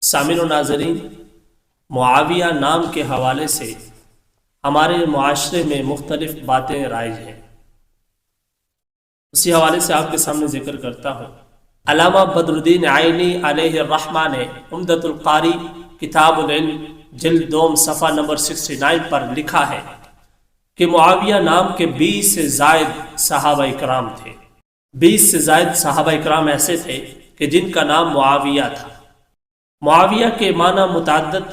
سامعین و ناظرین، معاویہ نام کے حوالے سے ہمارے معاشرے میں مختلف باتیں رائج ہیں۔ اسی حوالے سے آپ کے سامنے ذکر کرتا ہوں۔ علامہ بدر الدین عینی علیہ الرحمہ نے عمدۃ القاری کتاب العلم جلد دوم صفحہ نمبر 69 پر لکھا ہے کہ معاویہ نام کے 20 سے زائد صحابہ اکرام تھے۔ 20 سے زائد صحابہ اکرام ایسے تھے کہ جن کا نام معاویہ تھا۔ معاویہ کے معنی متعدد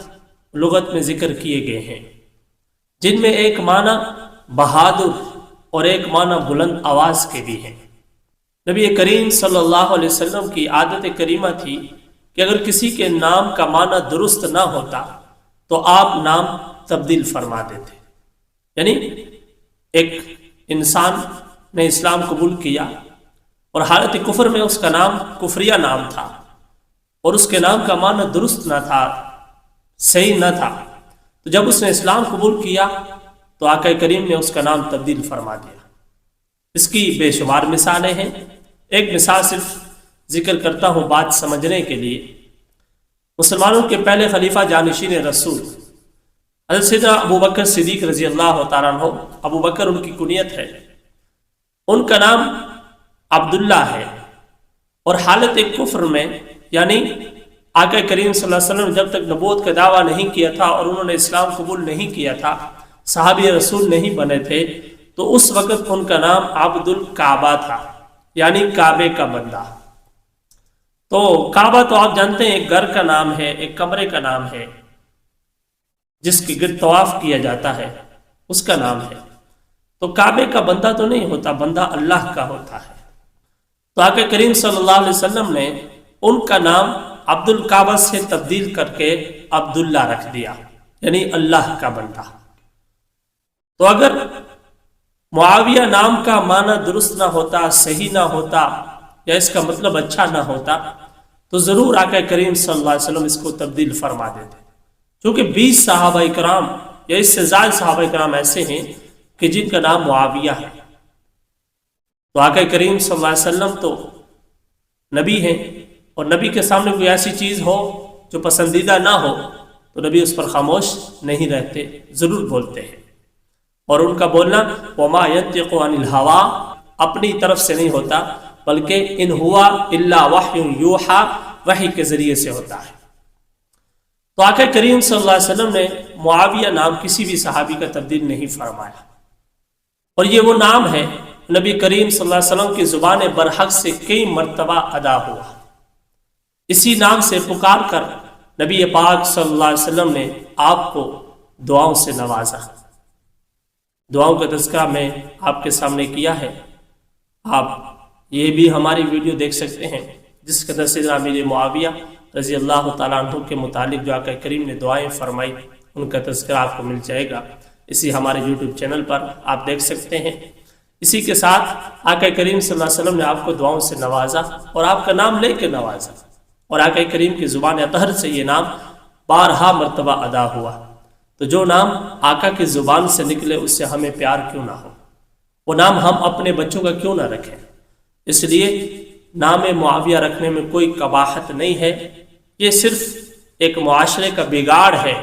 لغت میں ذکر کیے گئے ہیں، جن میں ایک معنی بہادر اور ایک معنی بلند آواز کے بھی ہیں۔ نبی کریم صلی اللہ علیہ وسلم کی عادت کریمہ تھی کہ اگر کسی کے نام کا معنی درست نہ ہوتا تو آپ نام تبدیل فرما دیتے۔ یعنی ایک انسان نے اسلام قبول کیا اور حالت کفر میں اس کا نام کفریہ نام تھا اور اس کے نام کا معنی درست نہ تھا، صحیح نہ تھا، تو جب اس نے اسلام قبول کیا تو آقا کریم نے اس کا نام تبدیل فرما دیا۔ اس کی بے شمار مثالیں ہیں۔ ایک مثال صرف ذکر کرتا ہوں بات سمجھنے کے لیے۔ مسلمانوں کے پہلے خلیفہ جانشین رسول حضرت سیدنا ابو بکر صدیق رضی اللہ تعالیٰ عنہ، ابو بکر ان کی کنیت ہے، ان کا نام عبداللہ ہے، اور حالت کفر میں، یعنی آقا کریم صلی اللہ علیہ وسلم نے جب تک نبوت کا دعویٰ نہیں کیا تھا اور انہوں نے اسلام قبول نہیں کیا تھا، صحابی رسول نہیں بنے تھے، تو اس وقت ان کا نام عبد الکعبہ تھا، یعنی کعبے کا بندہ۔ تو کعبہ تو آپ جانتے ہیں ایک گھر کا نام ہے، ایک کمرے کا نام ہے جس کے گرد طواف کیا جاتا ہے، اس کا نام ہے۔ تو کعبے کا بندہ تو نہیں ہوتا، بندہ اللہ کا ہوتا ہے۔ تو آقا کریم صلی اللہ علیہ وسلم نے ان کا نام عبد الکعبہ سے تبدیل کر کے عبداللہ رکھ دیا، یعنی اللہ کا بندہ۔ تو اگر معاویہ نام کا معنی درست نہ ہوتا، صحیح نہ ہوتا، یا اس کا مطلب اچھا نہ ہوتا، تو ضرور آقا کریم صلی اللہ علیہ وسلم اس کو تبدیل فرما دیتے، کیونکہ 20 صحابہ اکرام یا اس سے زائد صحابہ اکرام ایسے ہیں کہ جن کا نام معاویہ ہے۔ تو آقا کریم صلی اللہ علیہ وسلم تو نبی ہیں، اور نبی کے سامنے کوئی ایسی چیز ہو جو پسندیدہ نہ ہو تو نبی اس پر خاموش نہیں رہتے، ضرور بولتے ہیں۔ اور ان کا بولنا وما ينطق عن الهوى، اپنی طرف سے نہیں ہوتا، بلکہ ان ہوا الا وحی یوحى، وحی کے ذریعے سے ہوتا ہے۔ تو آقا کریم صلی اللہ علیہ وسلم نے معاویہ نام کسی بھی صحابی کا تبدیل نہیں فرمایا، اور یہ وہ نام ہے نبی کریم صلی اللہ علیہ وسلم کی زبان برحق سے کئی مرتبہ ادا ہوا۔ اسی نام سے پکار کر نبی پاک صلی اللہ علیہ وسلم نے آپ کو دعاؤں سے نوازا۔ دعاؤں کا تذکرہ میں آپ کے سامنے کیا ہے، آپ یہ بھی ہماری ویڈیو دیکھ سکتے ہیں جس کا سیدنا امیر معاویہ رضی اللہ تعالیٰ عنہ کے متعلق جو آقا کریم نے دعائیں فرمائی، ان کا تذکرہ آپ کو مل جائے گا اسی ہمارے یوٹیوب چینل پر، آپ دیکھ سکتے ہیں۔ اسی کے ساتھ آقا کریم صلی اللہ علیہ وسلم نے آپ کو دعاؤں سے نوازا اور آپ کا نام لے کے نوازا، اور آقا کریم کی زبان اطہر سے یہ نام بارہا مرتبہ ادا ہوا۔ تو جو نام آقا کی زبان سے نکلے اس سے ہمیں پیار کیوں نہ ہو، وہ نام ہم اپنے بچوں کا کیوں نہ رکھیں۔ اس لیے نام معاویہ رکھنے میں کوئی قباحت نہیں ہے، یہ صرف ایک معاشرے کا بگاڑ ہے